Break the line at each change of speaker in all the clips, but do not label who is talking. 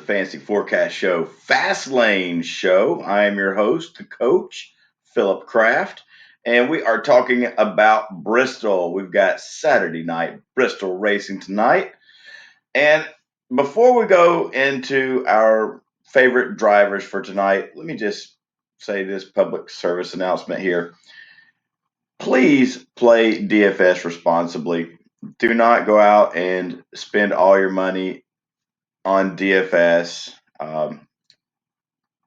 Fantasy Forecast Show, Fast Lane Show. I am your host, the coach, Philip Kraft, and we are talking about Bristol. We've got Saturday night Bristol racing tonight. And before we go into our favorite drivers for tonight, let me just say this public service announcement here. Please play DFS responsibly. Do not go out and spend all your money on DFS.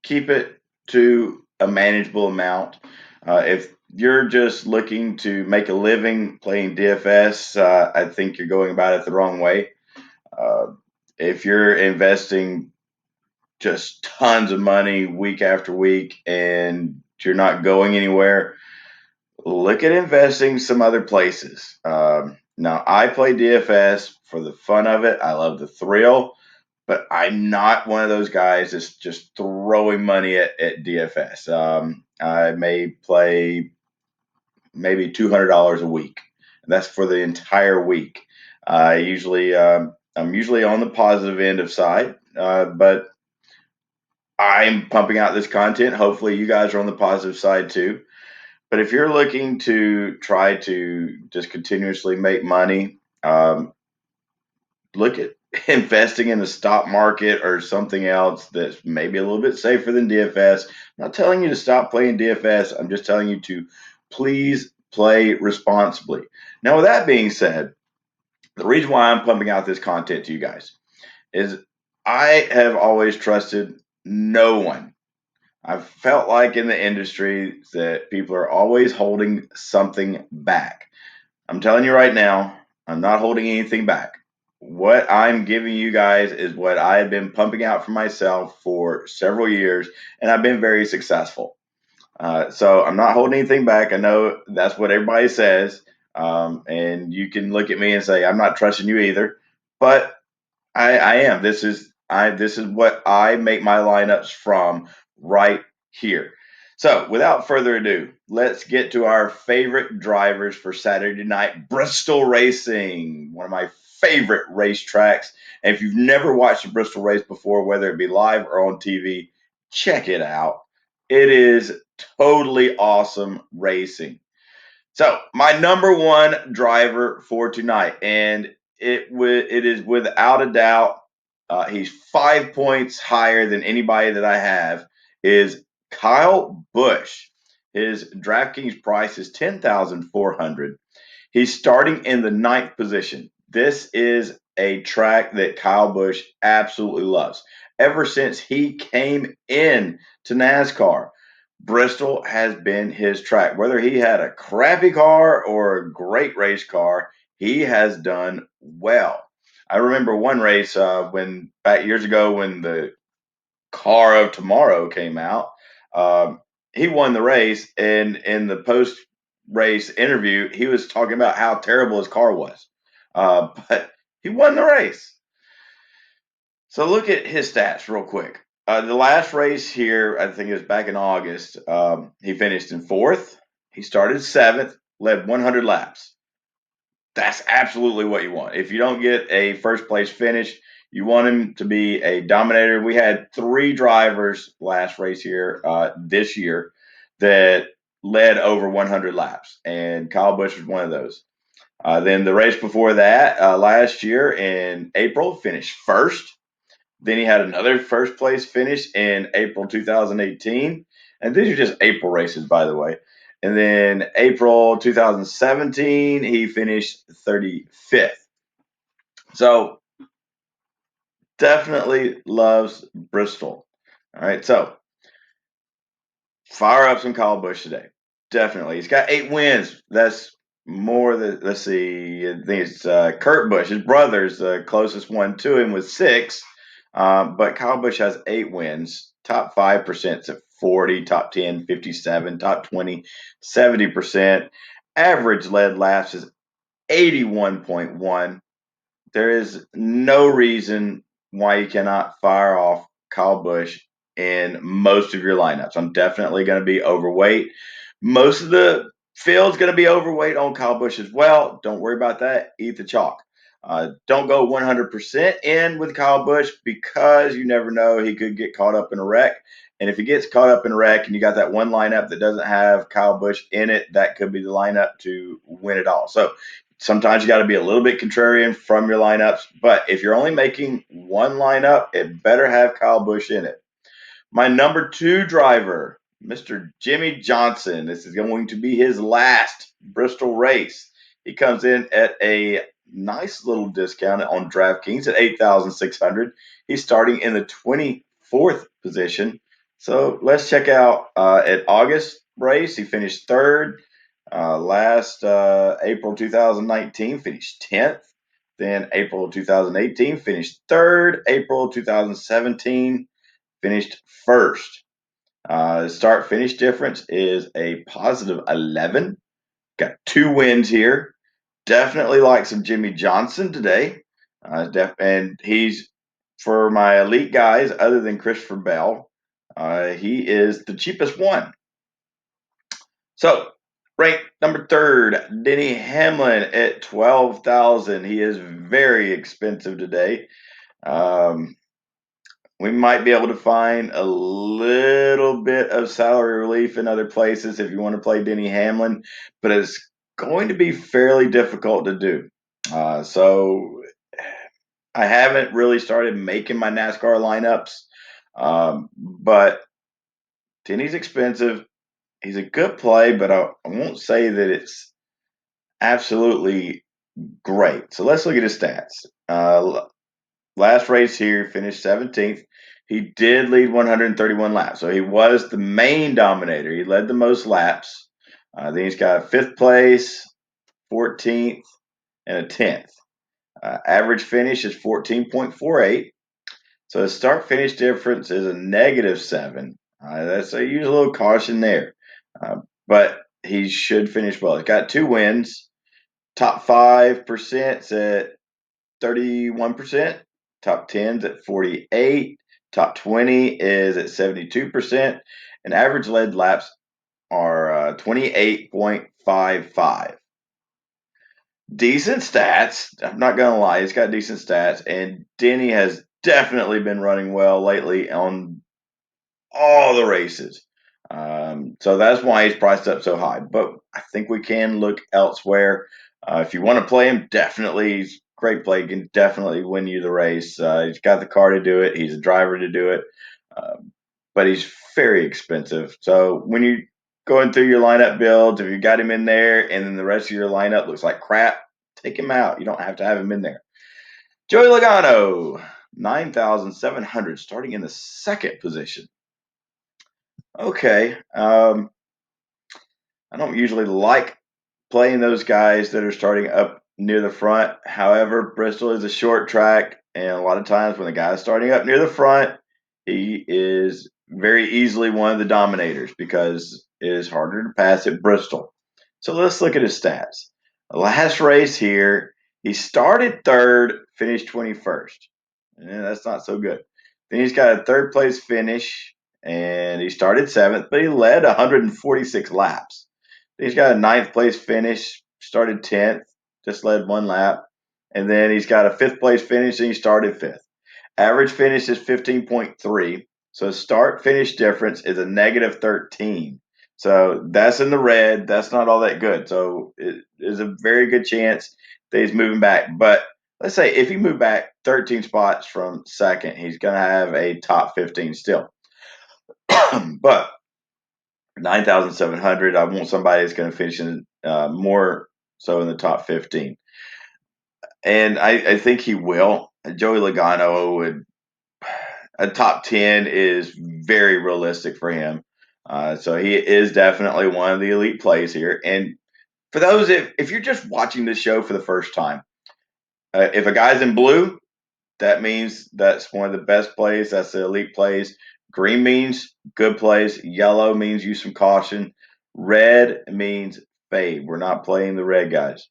Keep it to a manageable amount. If you're just looking to make a living playing DFS, I think you're going about it the wrong way. If you're investing just tons of money week after week and you're not going anywhere, look at investing some other places. Now, I play DFS for the fun of it. I love the thrill, but I'm not one of those guys that's just throwing money at DFS. I may play maybe $200 a week. And that's for the entire week. I'm usually on the positive end of side, but I'm pumping out this content. Hopefully you guys are on the positive side too. But if you're looking to try to just continuously make money, look at investing in the stock market or something else that's maybe a little bit safer than DFS. I'm not telling you to stop playing DFS. I'm just telling you to please play responsibly. Now, with that being said, the reason why I'm pumping out this content to you guys is I have always trusted no one. I've felt like in the industry that people are always holding something back. I'm telling you right now, I'm not holding anything back. What I'm giving you guys is what I've been pumping out for myself for several years, and I've been very successful. So I'm not holding anything back. I know that's what everybody says, and you can look at me and say I'm not trusting you either, but I am. This is what I make my lineups from right here. So without further ado, let's get to our favorite drivers for Saturday night Bristol racing, one of my favorite racetracks. And if you've never watched a Bristol race before, whether it be live or on TV, check it out. It is totally awesome racing. So my number one driver for tonight, and it is without a doubt, he's 5 points higher than anybody that I have, is Kyle Busch. His DraftKings price is $10,400. He's starting in the 9th position. This is a track that Kyle Busch absolutely loves. Ever since he came in to NASCAR, Bristol has been his track. Whether he had a crappy car or a great race car, he has done well. I remember one race when back years ago when the Car of Tomorrow came out. He won the race, and in the post-race interview, he was talking about how terrible his car was. But he won the race. So look at his stats real quick. The last race here, I think it was back in August, he finished in 4th. He started 7th, led 100 laps. That's absolutely what you want. If you don't get a first place finish, you want him to be a dominator. We had 3 drivers last race here this year that led over 100 laps, and Kyle Busch was one of those. Then the race before that, last year in April, finished 1st. Then he had another first place finish in April 2018. And these are just April races, by the way. And then April 2017, he finished 35th. So definitely loves Bristol. All right, so fire up some Kyle Busch today. Definitely. He's got 8 wins. That's more than, let's see, I think it's Kurt Busch. His brother's the closest one to him with 6. But Kyle Busch has 8 wins. Top 5% is at 40, top 10, 57, top 20, 70%. Average led laps is 81.1. There is no reason why you cannot fire off Kyle Busch in most of your lineups. I'm definitely going to be overweight. Most of the field's going to be overweight on Kyle Busch as well. Don't worry about that. Eat the chalk. Don't go 100% in with Kyle Busch because you never know. He could get caught up in a wreck. And if he gets caught up in a wreck and you got that one lineup that doesn't have Kyle Busch in it, that could be the lineup to win it all. So sometimes you got to be a little bit contrarian from your lineups. But if you're only making one lineup, it better have Kyle Busch in it. My number 2 driver, Mr. Jimmie Johnson. This is going to be his last Bristol race. He comes in at a nice little discount on DraftKings at 8,600. He's starting in the 24th position. So let's check out at August race. He finished third. Last April 2019, finished 10th. Then April 2018, finished third. April 2017, finished first. Start finish difference is a positive 11. Got 2 wins here. Definitely like some Jimmie Johnson today. And he's, for my elite guys, other than Christopher Bell, he is the cheapest one. So, ranked number 3rd, Denny Hamlin at 12,000. He is very expensive today. We might be able to find a little bit of salary relief in other places if you want to play Denny Hamlin, but it's going to be fairly difficult to do. So I haven't really started making my NASCAR lineups, but Denny's expensive. He's a good play, but I won't say that it's absolutely great. So let's look at his stats. Last race here, finished 17th. He did lead 131 laps, so he was the main dominator. He led the most laps. Then he's got 5th place, 14th, and a 10th. Average finish is 14.48. So his start finish difference is a -7. That's a use a little caution there. But he should finish well. He's got 2 wins. Top 5% at 31%. Top 10's at 48. Top 20 is at 72%. And average led laps are 28.55. Decent stats. I'm not going to lie. He's got decent stats. And Denny has definitely been running well lately on all the races. So that's why he's priced up so high. But I think we can look elsewhere. If you want to play him, definitely he's a great play. He can definitely win you the race. He's got the car to do it. He's a driver to do it. But he's very expensive. So when you're going through your lineup builds, if you got him in there and then the rest of your lineup looks like crap, take him out. You don't have to have him in there. Joey Logano, 9,700, starting in the 2nd position. Okay. I don't usually like playing those guys that are starting up near the front. However, Bristol is a short track, and a lot of times when the guy's starting up near the front, he is very easily one of the dominators because it is harder to pass at Bristol. So let's look at his stats. Last race here, he started 3rd, finished 21st. That's not so good. Then he's got a 3rd place finish, and he started 7th, but he led 146 laps. He's got a 9th place finish, started 10th, just led 1 lap. And then he's got a 5th place finish, and he started 5th. Average finish is 15.3. So start finish difference is a -13. So that's in the red. That's not all that good. So it is a very good chance that he's moving back. But let's say if he moved back 13 spots from 2nd, he's going to have a top 15 still. But 9,700, I want somebody that's going to finish in more so in the top 15. And I think he will. Joey Logano would, a top 10 is very realistic for him. So he is definitely one of the elite plays here. And for those, if you're just watching this show for the first time, if a guy's in blue, that means that's one of the best plays. That's the elite plays. Green means good plays. Yellow means use some caution. Red means fade. We're not playing the red guys.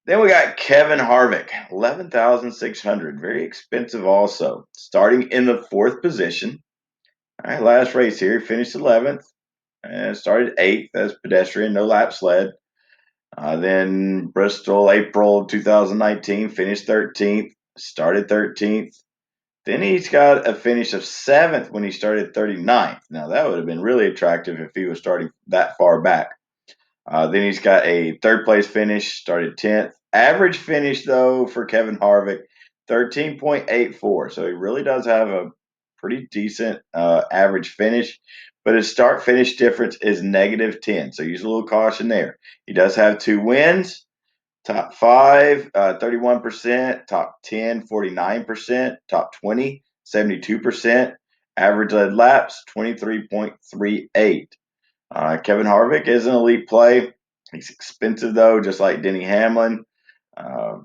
Then we got Kevin Harvick, 11,600. Very expensive also. Starting in the 4th position. All right, last race here. Finished 11th and started 8th as pedestrian. No laps led. Then Bristol, April 2019, finished 13th, started 13th. Then he's got a finish of 7th when he started 39th. Now, that would have been really attractive if he was starting that far back. Then he's got a third place finish, started 10th. Average finish, though, for Kevin Harvick, 13.84. So he really does have a pretty decent average finish, but his start finish difference is -10. So use a little caution there. He does have 2 wins. Top 5, 31%. Top 10, 49%. Top 20, 72%. Average led laps, 23.38. Kevin Harvick is an elite play. He's expensive, though, just like Denny Hamlin. Uh,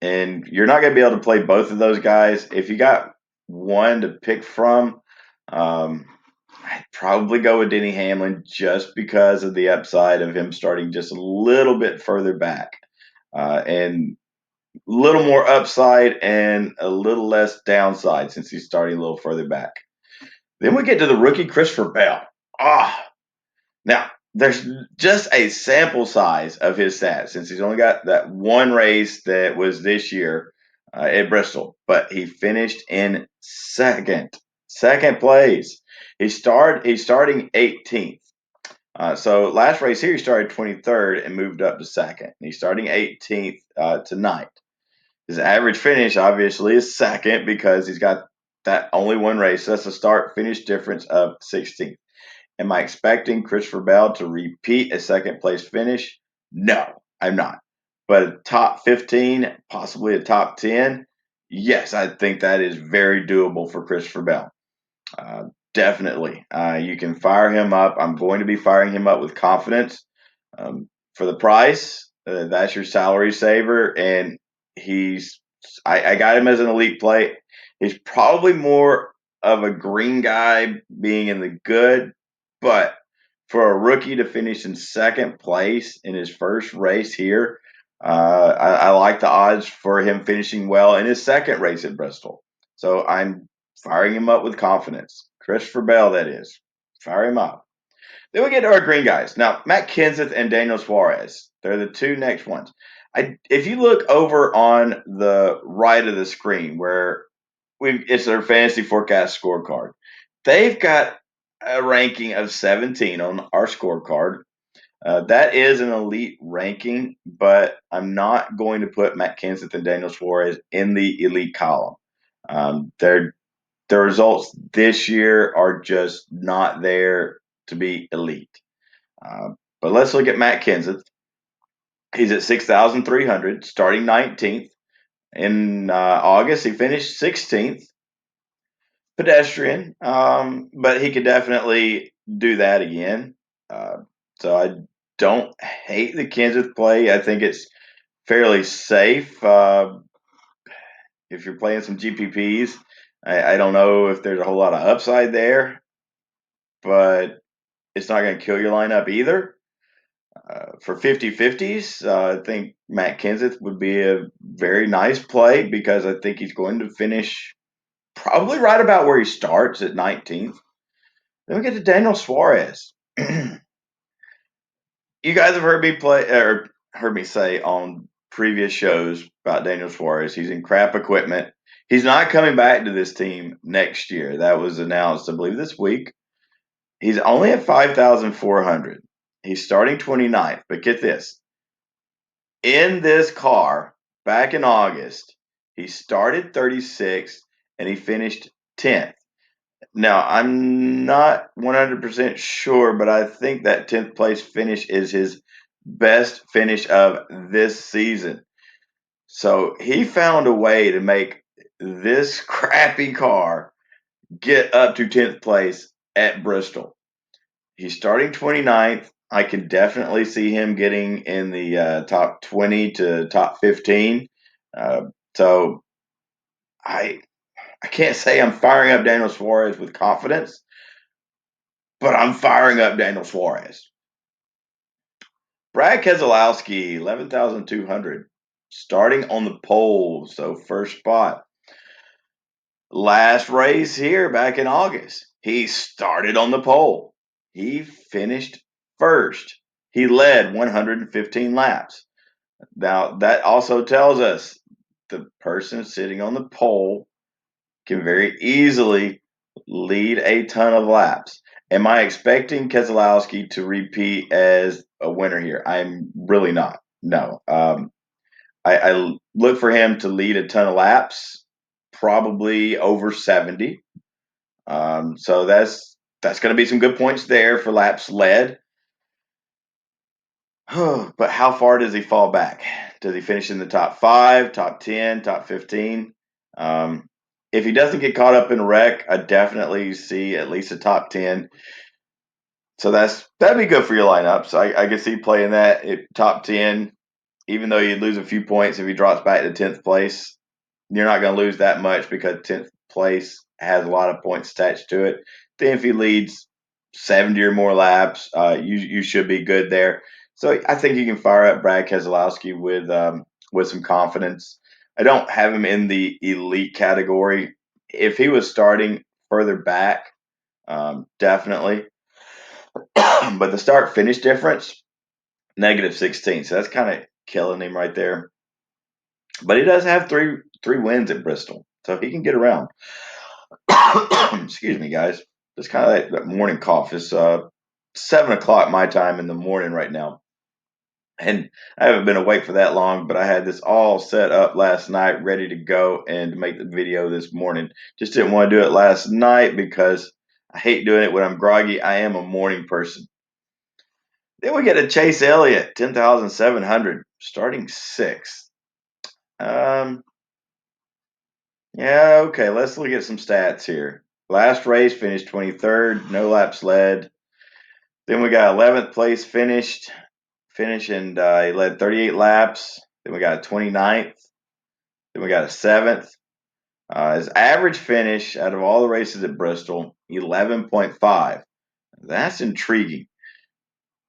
and you're not going to be able to play both of those guys. If you got one to pick from, I'd probably go with Denny Hamlin just because of the upside of him starting just a little bit further back. And a little more upside and a little less downside since he's starting a little further back. Then we get to the rookie Christopher Bell. Now, there's just a sample size of his stats since he's only got that one race that was this year at Bristol, but he finished in second place. He's starting 18th. So last race here, he started 23rd and moved up to second. He's starting 18th tonight. His average finish obviously is second because he's got that only one race. So that's a start finish difference of 16th. Am I expecting Christopher Bell to repeat a second place finish? No, I'm not. But a top 15, possibly a top 10, yes, I think that is very doable for Christopher Bell. Definitely. You can fire him up. I'm going to be firing him up with confidence. For the price, that's your salary saver. And I got him as an elite play. He's probably more of a green guy being in the good, but for a rookie to finish in second place in his first race here, I like the odds for him finishing well in his second race at Bristol. So I'm firing him up with confidence. Christopher Bell, that is. Fire him up. Then we get to our green guys. Now, Matt Kenseth and Daniel Suarez. They're the two next ones. If you look over on the right of the screen where it's their fantasy forecast scorecard, they've got a ranking of 17 on our scorecard. That is an elite ranking, but I'm not going to put Matt Kenseth and Daniel Suarez in the elite column. Their results this year are just not there to be elite. But let's look at Matt Kenseth. He's at 6,300, starting 19th. In August, he finished 16th. Pedestrian, but he could definitely do that again. So I don't hate the Kenseth play. I think it's fairly safe. If you're playing some GPPs, I don't know if there's a whole lot of upside there, but it's not going to kill your lineup either. For 50-50s, I think Matt Kenseth would be a very nice play because I think he's going to finish probably right about where he starts at 19th. Then we get to Daniel Suarez. You guys have heard me play or heard me say on previous shows about Daniel Suarez. He's in crap equipment. He's not coming back to this team next year. That was announced, I believe, this week. He's only at 5,400. He's starting 29th. But get this. In this car, back in August, he started 36th and he finished 10th. Now, I'm not 100% sure, but I think that 10th place finish is his best finish of this season. So he found a way to make this crappy car get up to 10th place at Bristol. He's starting 29th. I can definitely see him getting in the top 20 to top 15. So I can't say I'm firing up Daniel Suarez with confidence, but I'm firing up Daniel Suarez. Brad Keselowski, 11,200, starting on the pole, so first spot. Last race here back in August, he started on the pole. He finished first. He led 115 laps. Now, that also tells us the person sitting on the pole can very easily lead a ton of laps. Am I expecting Keselowski to repeat as a winner here? I'm really not. No. I look for him to lead a ton of laps, probably over 70. So that's going to be some good points there for laps led. But how far does he fall back? Does he finish in the top 5, top 10, top 15? If he doesn't get caught up in a wreck, I definitely see at least a top 10. So that'd be good for your lineups. I can see playing that at top 10, even though you'd lose a few points if he drops back to 10th place. You're not going to lose that much because 10th place has a lot of points attached to it. Then if he leads 70 or more laps, you should be good there. So I think you can fire up Brad Keselowski with some confidence. I don't have him in the elite category. If he was starting further back, definitely. But the start finish difference, -16. So that's kind of killing him right there. But he does have three wins at Bristol, so he can get around. Excuse me, guys. It's kind of like that morning cough. It's 7 o'clock my time in the morning right now. And I haven't been awake for that long, but I had this all set up last night, ready to go and to make the video this morning. Just didn't want to do it last night because I hate doing it when I'm groggy. I am a morning person. Then we get a Chase Elliott, 10,700, starting 6th. Yeah, okay, let's look at some stats here. Last race finished 23rd, no laps led. Then we got 11th place finish, and he led 38 laps. Then we got a 29th. Then we got a 7th. His average finish out of all the races at Bristol, 11.5. That's intriguing.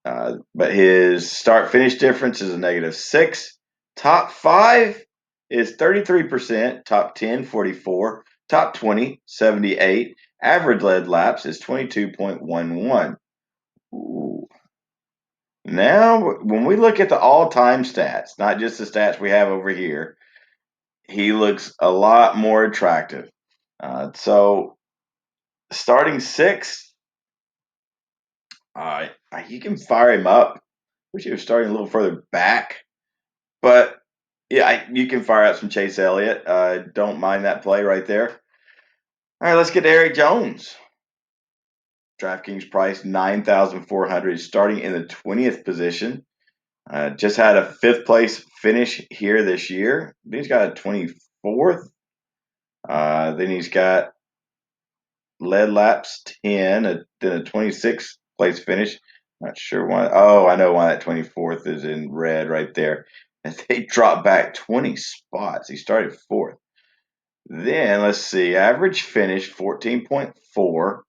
But his start finish difference is a -6. Top 5 is 33%. Top 10, 44. Top 20, 78. Average led laps is 22.11. Ooh. Now, when we look at the all-time stats, not just the stats we have over here, he looks a lot more attractive. So, starting 6, you can fire him up. Wish he was starting a little further back. But, yeah, you can fire up some Chase Elliott. Don't mind that play right there. All right, let's get to Eric Jones. DraftKings price 9,400, starting in the 20th position. Just had a 5th place finish here this year. Then he's got a 24th. Then he's got led laps 10, then a 26th place finish. Not sure why. Oh, I know why that 24th is in red right there. And they dropped back 20 spots. He started 4th. Then let's see. Average finish 14.4.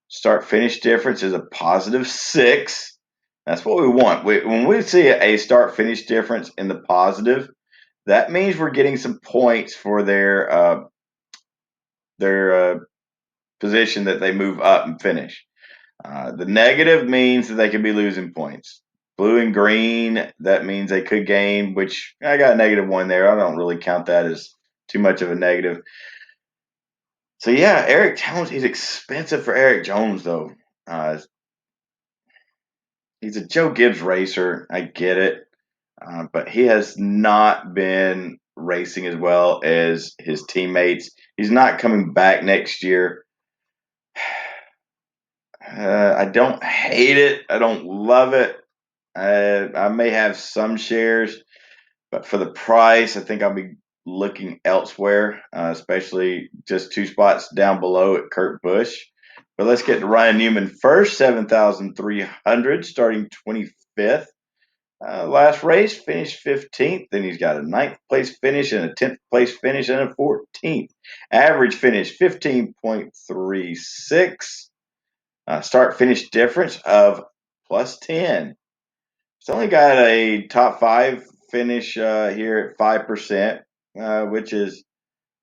Start finish difference is a +6. That's what we want. When we see a start finish difference in the positive, that means we're getting some points for their position that they move up and finish. The negative means that they could be losing points. Blue and green, that means they could gain, which I got a -1 there. I don't really count that as too much of a negative. So yeah, Eric Jones, he's expensive for Eric Jones though. He's a Joe Gibbs racer. I get it. But he has not been racing as well as his teammates. He's not coming back next year. I don't hate it. I don't love it. I may have some shares, but for the price, I think I'll be looking elsewhere, especially just 2 spots down below at Kurt Busch. But let's get to Ryan Newman first, 7,300, starting 25th. Last race, finished 15th. Then he's got a 9th place finish and a 10th place finish and a 14th. Average finish, 15.36. Start finish difference of +10. It's only got a top 5 finish here at 5%, which is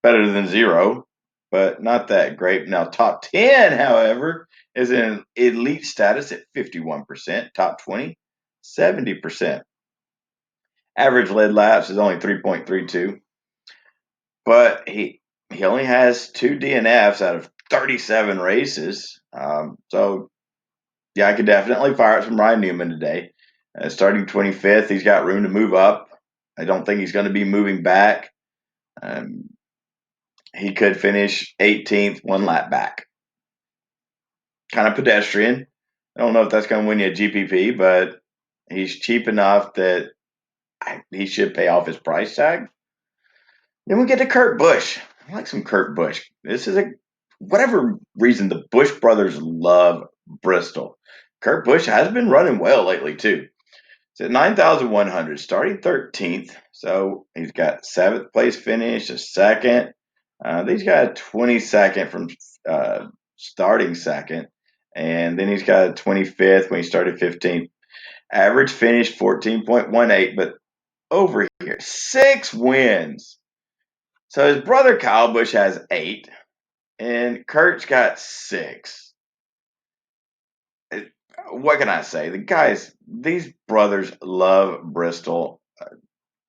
better than 0, but not that great. Now, top 10, however, is in elite status at 51%. Top 20, 70%. Average led laps is only 3.32, but he only has 2 DNFs out of 37 races. So yeah, I could definitely fire up some Ryan Newman today. Starting 25th, he's got room to move up. I don't think he's going to be moving back. Um, he could finish 18th, 1 lap back. Kind of pedestrian. I don't know if that's going to win you a GPP, but he's cheap enough that he should pay off his price tag. Then we get to Kurt Busch. I like some Kurt Busch. This is whatever reason, the Busch brothers love Bristol. Kurt Busch has been running well lately, too. It's at 9,100, starting 13th. So he's got 7th place finish, a second. He's got a 22nd from starting second. And then he's got a 25th when he started 15th. Average finish 14.18, but over here, 6 wins. So his brother Kyle Busch has 8, and Kurt's got 6. What can I say? These brothers love Bristol.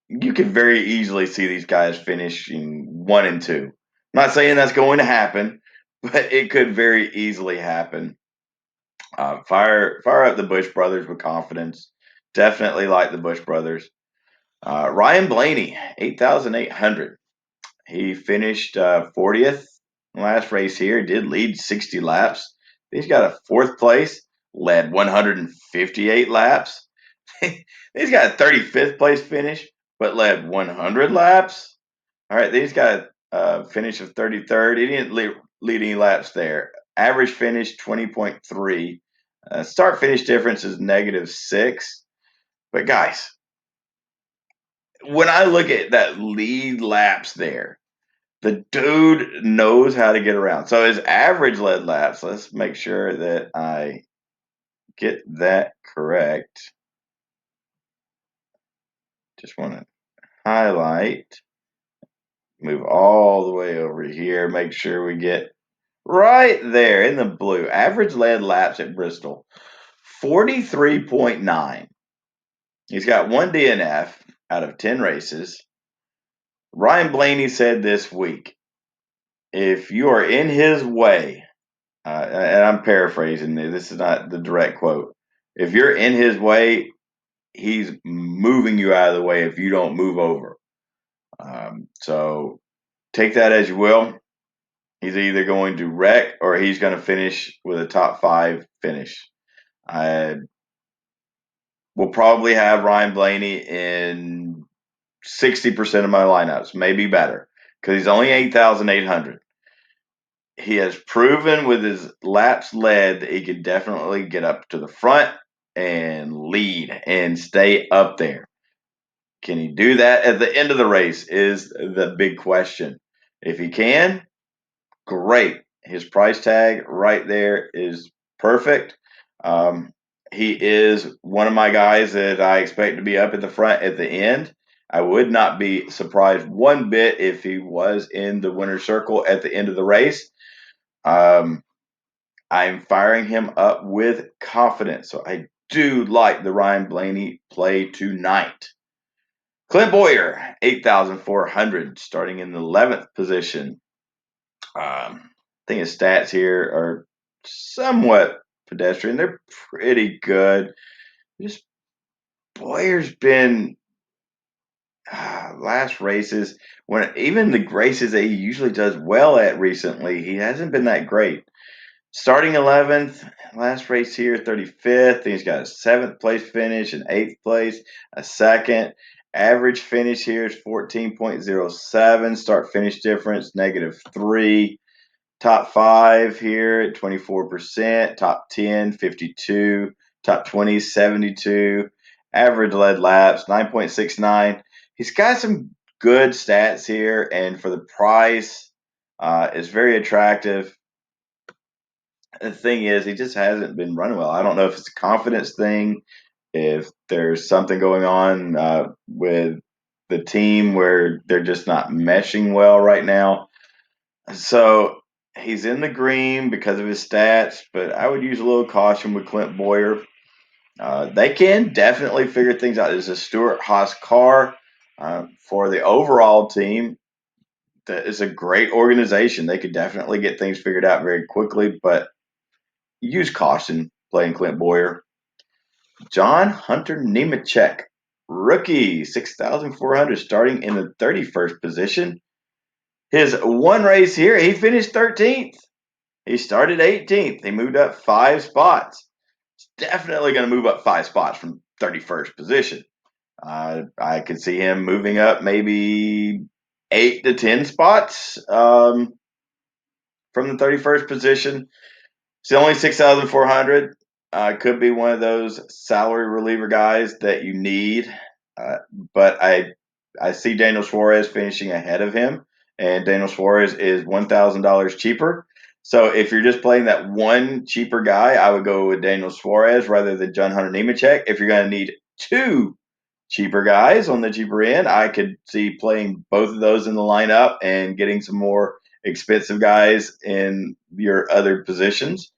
You could very easily see these guys finishing 1 and 2. I'm not saying that's going to happen, but it could very easily happen. Fire up the Busch brothers with confidence. Definitely like the Busch brothers. Ryan Blaney, 8,800. He finished 40th last race here. Did lead 60 laps. He's got a 4th place. Led 158 laps. He's got a 35th place finish, but led 100 laps. All right, he's got a finish of 33rd. He didn't lead any laps there. Average finish 20.3. Start finish difference is -6. But guys, when I look at that lead laps there, the dude knows how to get around. So his average led laps, let's make sure that I get that correct. Just want to highlight, move all the way over here, make sure we get right there in the blue. Average led laps at Bristol, 43.9. He's got 1 DNF out of 10 races. Ryan Blaney said this week, if you are in his way, and I'm paraphrasing, this is not the direct quote. If you're in his way, he's moving you out of the way if you don't move over. So take that as you will. He's either going to wreck or he's going to finish with a top 5 finish. I will probably have Ryan Blaney in 60% of my lineups, maybe better, because he's only 8,800. He has proven with his laps led that he can definitely get up to the front and lead and stay up there. Can he do that at the end of the race is the big question. If he can, great. His price tag right there is perfect. He is one of my guys that I expect to be up at the front at the end. I would not be surprised one bit if he was in the winner's circle at the end of the race. I'm firing him up with confidence. So I do like the Ryan Blaney play tonight. Clint Boyer, 8,400, starting in the 11th position. I think his stats here are somewhat pedestrian. They're pretty good. Just Boyer's been last races, when even the races that he usually does well at recently, he hasn't been that great. Starting 11th, last race here, 35th. He's got a 7th place finish, an 8th place, a second. Average finish here is 14.07. Start finish difference, -3. Top 5 here at 24%. Top 10, 52. Top 20, 72. Average led laps, 9.69. He's got some good stats here, and for the price, it's very attractive. The thing is, he just hasn't been running well. I don't know if it's a confidence thing, if there's something going on with the team where they're just not meshing well right now. So he's in the green because of his stats, but I would use a little caution with Clint Boyer. They can definitely figure things out. It's a Stewart-Haas car for the overall team. That is a great organization. They could definitely get things figured out very quickly, but use caution playing Clint Boyer. John Hunter Nemechek, rookie, 6,400, starting in the 31st position. His one race here, he finished 13th. He started 18th. He moved up 5 spots. He's definitely going to move up 5 spots from 31st position. I could see him moving up maybe 8 to 10 spots from the 31st position. It's only 6,400. Could be one of those salary reliever guys that you need. Uh, but I see Daniel Suarez finishing ahead of him, and Daniel Suarez is $1,000 cheaper. So if you're just playing that one cheaper guy, I would go with Daniel Suarez rather than John Hunter Nemechek. If you're going to need two cheaper guys on the cheaper end, I could see playing both of those in the lineup and getting some more expensive guys in your other positions.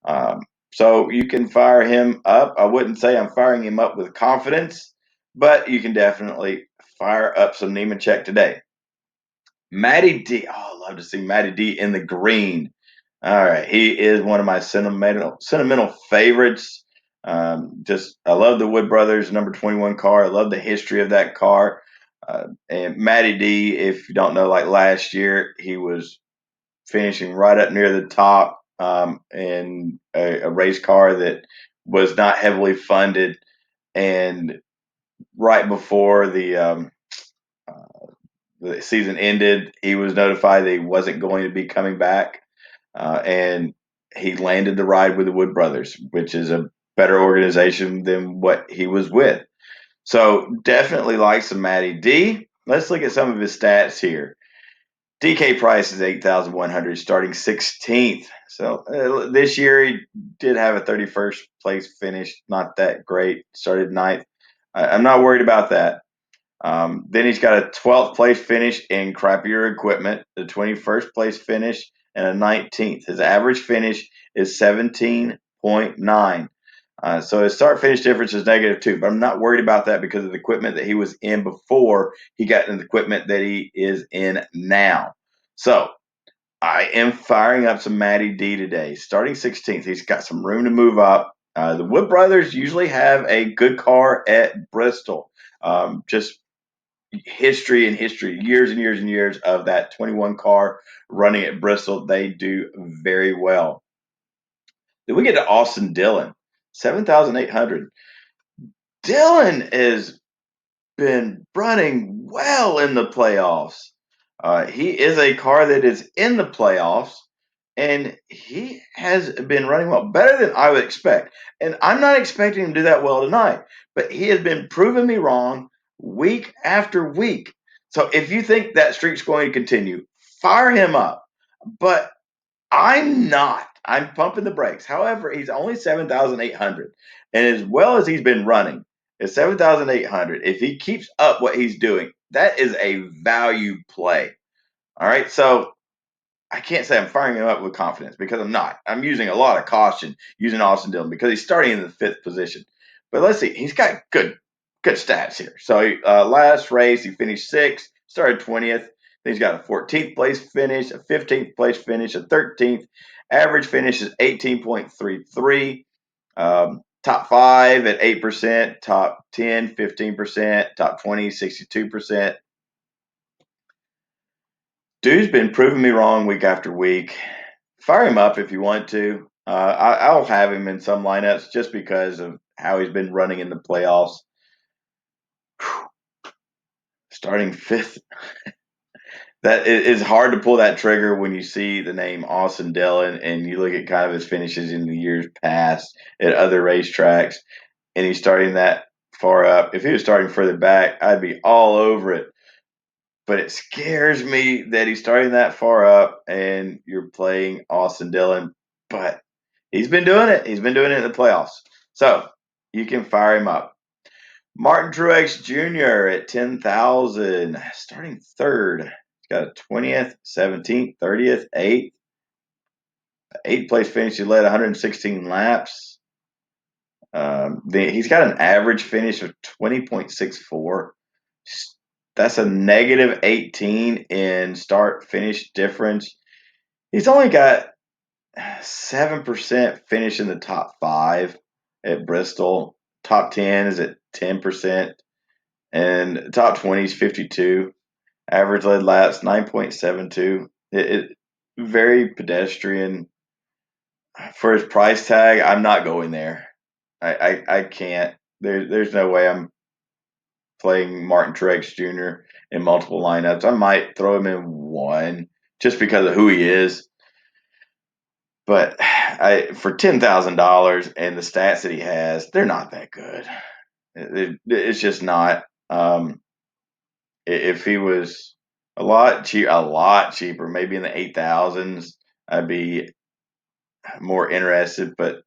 Um, so you can fire him up. I wouldn't say I'm firing him up with confidence, but you can definitely fire up some Nemechek today. Matty D. Oh, I love to see Matty D in the green. All right, he is one of my sentimental favorites. Just I love the Wood Brothers number 21 car. I love the history of that car. And Matty D, if you don't know, like last year, he was finishing right up near the top in a race car that was not heavily funded. And right before the season ended, he was notified that he wasn't going to be coming back. And he landed the ride with the Wood Brothers, which is a better organization than what he was with. So definitely like some Matty D. Let's look at some of his stats here. DK Price is 8,100, starting 16th. So this year he did have a 31st place finish. Not that great. Started ninth. I'm not worried about that. Then he's got a 12th place finish in crappier equipment, the 21st place finish, and a 19th. His average finish is 17.9. So his start finish difference is -2, but I'm not worried about that because of the equipment that he was in before he got in the equipment that he is in now. So I am firing up some Matty D today, starting 16th. He's got some room to move up. The Wood Brothers usually have a good car at Bristol. Just history and history, years and years and years of that 21 car running at Bristol. They do very well. Then we get to Austin Dillon, 7,800. Dillon has been running well in the playoffs. He is a car that is in the playoffs, and he has been running well, better than I would expect. And I'm not expecting him to do that well tonight, but he has been proving me wrong week after week. So if you think that streak's going to continue, fire him up. But I'm not. I'm pumping the brakes. However, he's only 7,800. And as well as he's been running, at 7,800, if he keeps up what he's doing, that is a value play. All right. So I can't say I'm firing him up with confidence because I'm not. I'm using a lot of caution using Austin Dillon because he's starting in the 5th position. But let's see. He's got good stats here. So last race, he finished 6th, started 20th. He's got a 14th place finish, a 15th place finish, a 13th. Average finish is 18.33. Top 5 at 8%, top 10, 15%, top 20, 62%. Dude's been proving me wrong week after week. Fire him up if you want to. I'll have him in some lineups just because of how he's been running in the playoffs. Whew. Starting 5th. That is hard to pull that trigger when you see the name Austin Dillon and you look at kind of his finishes in the years past at other racetracks, and he's starting that far up. If he was starting further back, I'd be all over it. But it scares me that he's starting that far up and you're playing Austin Dillon. But he's been doing it. He's been doing it in the playoffs. So you can fire him up. Martin Truax Jr. at 10,000, starting 3rd. He's got a 20th, 17th, 30th, 8th. 8th place finish. He led 116 laps. He's got an average finish of 20.64. That's a negative 18 in start finish difference. He's only got 7% finish in the top 5 at Bristol. Top 10 is at 10%. And top 20 is 52. Average led laps 9.72. It very pedestrian for his price tag. I'm not going there. I can't. There's no way I'm playing Martin Truex Jr. in multiple lineups. I might throw him in one just because of who he is. But for $10,000 and the stats that he has, they're not that good. It's just not. If he was a lot cheaper, maybe in the 8,000s, I'd be more interested. But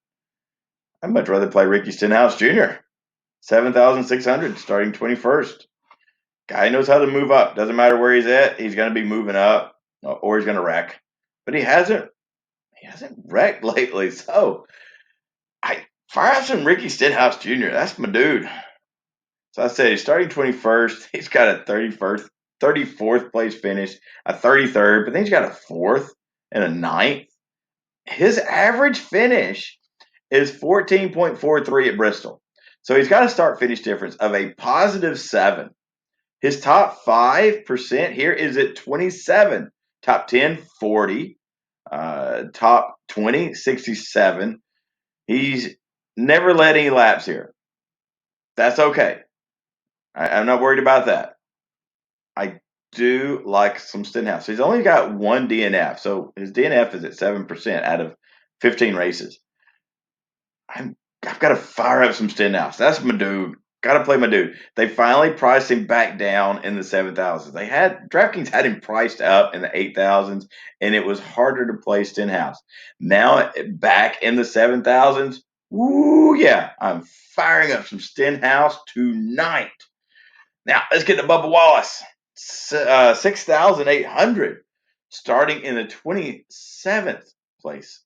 I'd much rather play Ricky Stenhouse Jr. 7,600 starting 21st. Guy knows how to move up. Doesn't matter where he's at. He's going to be moving up, or he's going to wreck. But he hasn't wrecked lately. So I fire out some Ricky Stenhouse Jr. That's my dude. So I said he's starting 21st. He's got a 34th place finish, a 33rd, but then he's got a 4th and a 9th. His average finish is 14.43 at Bristol. So he's got a start finish difference of a positive 7. His top 5% here is at 27. Top 10, 40. Top 20, 67. He's never led any laps here. That's okay. I'm not worried about that. I do like some Stenhouse. He's only got one DNF, so his DNF is at 7% out of 15 races. I've got to fire up some Stenhouse. That's my dude. Got to play my dude. They finally priced him back down in the 7,000s. DraftKings had him priced up in the 8,000s, and it was harder to play Stenhouse. Now back in the 7,000s. Ooh, yeah, I'm firing up some Stenhouse tonight. Now let's get to Bubba Wallace. 6,800, starting in the 27th place.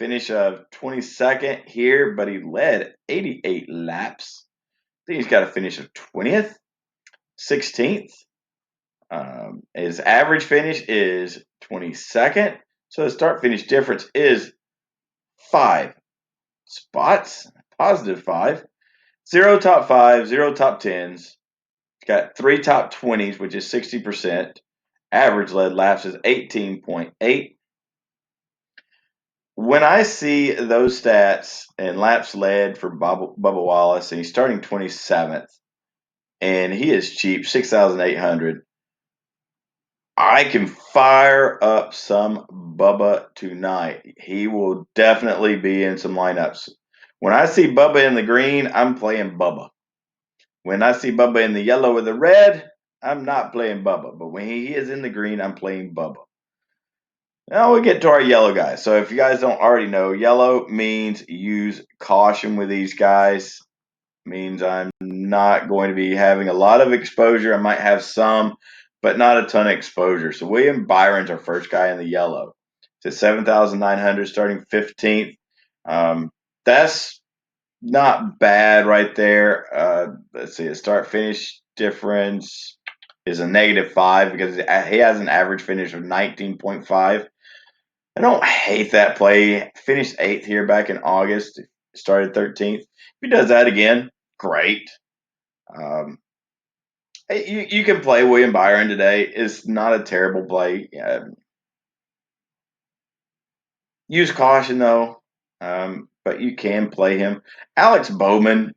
Finish of 22nd here, but he led 88 laps. I think he's got a finish of 20th, 16th. His average finish is 22nd, so the start finish difference is 5 spots, positive 5. 0 top 5, 0 top 10s. He's got 3 top 20s, which is 60%. Average led laps is 18.8. When I see those stats and laps led for Bubba Wallace, and he's starting 27th, and he is cheap, 6,800, I can fire up some Bubba tonight. He will definitely be in some lineups. When I see Bubba in the green, I'm playing Bubba. When I see Bubba in the yellow or the red, I'm not playing Bubba. But when he is in the green, I'm playing Bubba. Now we get to our yellow guys. So if you guys don't already know, yellow means use caution with these guys. Means I'm not going to be having a lot of exposure. I might have some, but not a ton of exposure. So William Byron's our first guy in the yellow. It's at 7,900, starting 15th. That's not bad right there. Let's see, the start finish difference is a -5 because he has an average finish of 19.5. I don't hate that play. Finished 8th here back in August. Started 13th. If he does that again, great. You can play William Byron today. It's not a terrible play. Use caution though, but you can play him. Alex Bowman.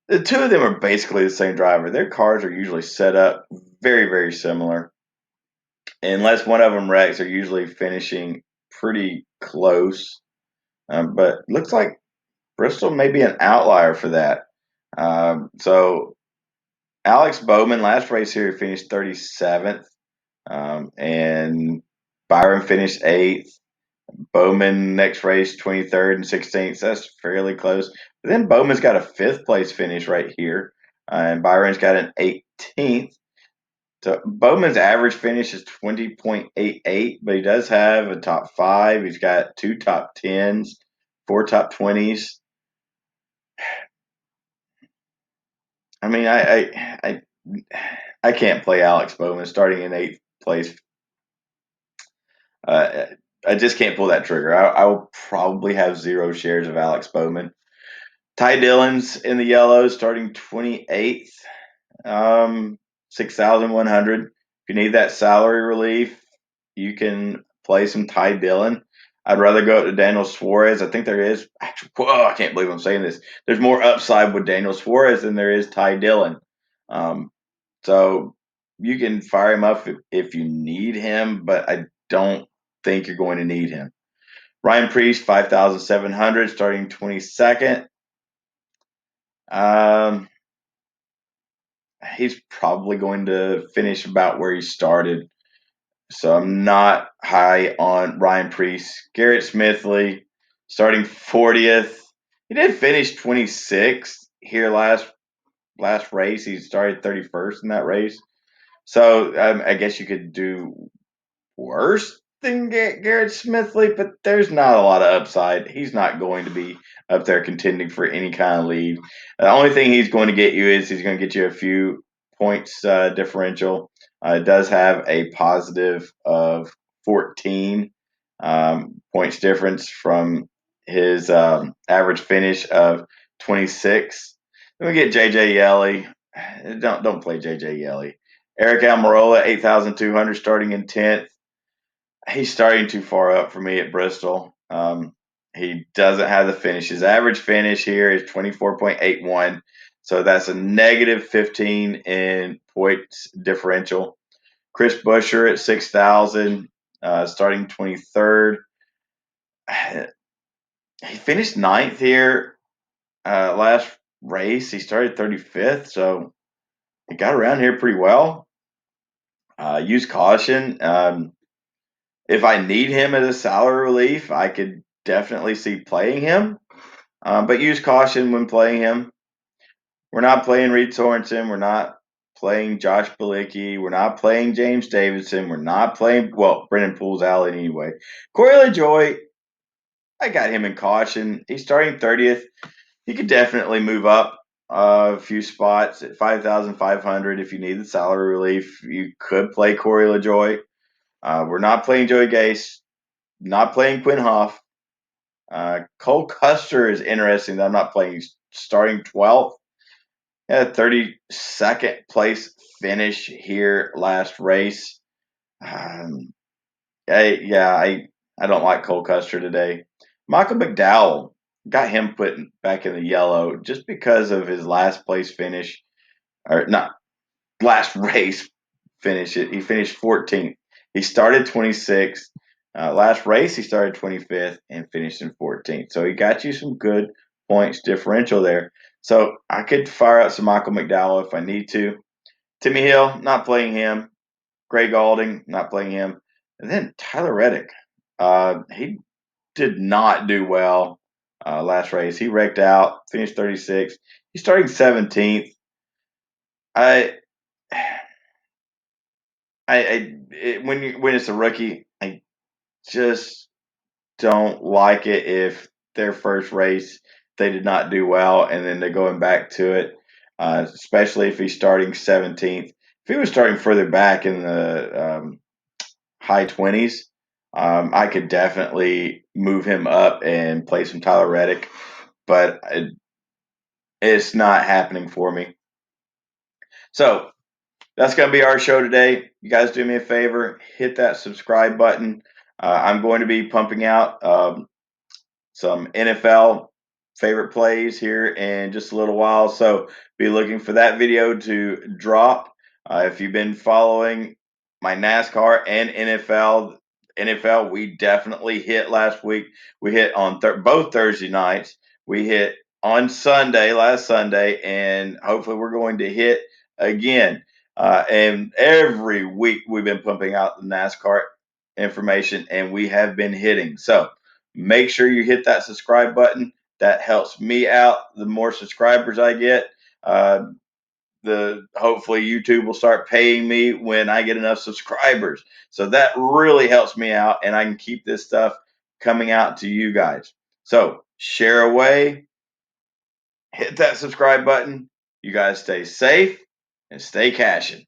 The two of them are basically the same driver. Their cars are usually set up very, very similar. Unless one of them wrecks, they're usually finishing pretty close. But looks like Bristol may be an outlier for that. So Alex Bowman, last race here, finished 37th. And Byron finished 8th. Bowman next race 23rd and 16th. So that's fairly close. But then Bowman's got a 5th place finish right here. And Byron's got an 18th. So Bowman's average finish is 20.88, but he does have a top 5. He's got 2 top 10s, 4 top 20s. I mean, I can't play Alex Bowman starting in 8th place. I just can't pull that trigger. I will probably have 0 shares of Alex Bowman. Ty Dillon's in the yellow, starting 28th, 6,100. If you need that salary relief, you can play some Ty Dillon. I'd rather go up to Daniel Suarez. I think there is actually. Whoa, I can't believe I'm saying this. There's more upside with Daniel Suarez than there is Ty Dillon. So you can fire him up if you need him, but I don't think you're going to need him. Ryan Priest, 5,700, starting 22nd. He's probably going to finish about where he started. So I'm not high on Ryan Priest. Garrett Smithley, starting 40th. He did finish 26th here last race. He started 31st in that race. So I guess you could do worse than Garrett Smithley, but there's not a lot of upside. He's not going to be up there contending for any kind of lead. The only thing he's going to get you is he's going to get you a few points differential. It does have a positive of 14 points difference from his average finish of 26. Then we get JJ Yelly. Don't play JJ Yelly. Eric Almirola, 8,200, starting in 10th. He's starting too far up for me at Bristol. He doesn't have the finish. His average finish here is 24.81. So that's a negative 15 in points differential. Chris Buescher at 6,000, starting 23rd. He finished 9th here last race. He started 35th, so he got around here pretty well. Use caution. If I need him as a salary relief, I could definitely see playing him, but use caution when playing him. We're not playing Reed Sorensen. We're not playing Josh Bilicki. We're not playing James Davidson. We're not playing, well, Brennan Poole's out anyway. Corey LaJoie, I got him in caution. He's starting 30th. He could definitely move up a few spots at 5,500 if you need the salary relief. You could play Corey LaJoie. We're not playing Joey Gase. Not playing Quinn Hoff. Cole Custer is interesting that I'm not playing. He's starting 12th. Had a 32nd place finish here last race. I don't like Cole Custer today. Michael McDowell, got him put back in the yellow just because of his last place finish, or not last race finish. He finished 14th. He started 26th. Last race, he started 25th and finished in 14th. So he got you some good points differential there. So I could fire out some Michael McDowell if I need to. Timmy Hill, not playing him. Greg Alding, not playing him. And then Tyler Reddick. He did not do well last race. He wrecked out, finished 36th. He's starting 17th. When it's a rookie, I just don't like it if their first race they did not do well and then they're going back to it, especially if he's starting 17th. If he was starting further back in the high 20s, I could definitely move him up and play some Tyler Reddick, but it's not happening for me. So that's going to be our show today. You guys do me a favor, hit that subscribe button. I'm going to be pumping out some NFL favorite plays here in just a little while, so be looking for that video to drop. If you've been following my NASCAR and NFL, we definitely hit last week. We hit on both Thursday nights. We hit on Sunday, last Sunday, and hopefully we're going to hit again. And every week we've been pumping out the NASCAR information, and we have been hitting. So make sure you hit that subscribe button. That helps me out. The more subscribers I get, the hopefully YouTube will start paying me when I get enough subscribers. So that really helps me out, and I can keep this stuff coming out to you guys. So share away, hit that subscribe button. You guys stay safe and stay cashing.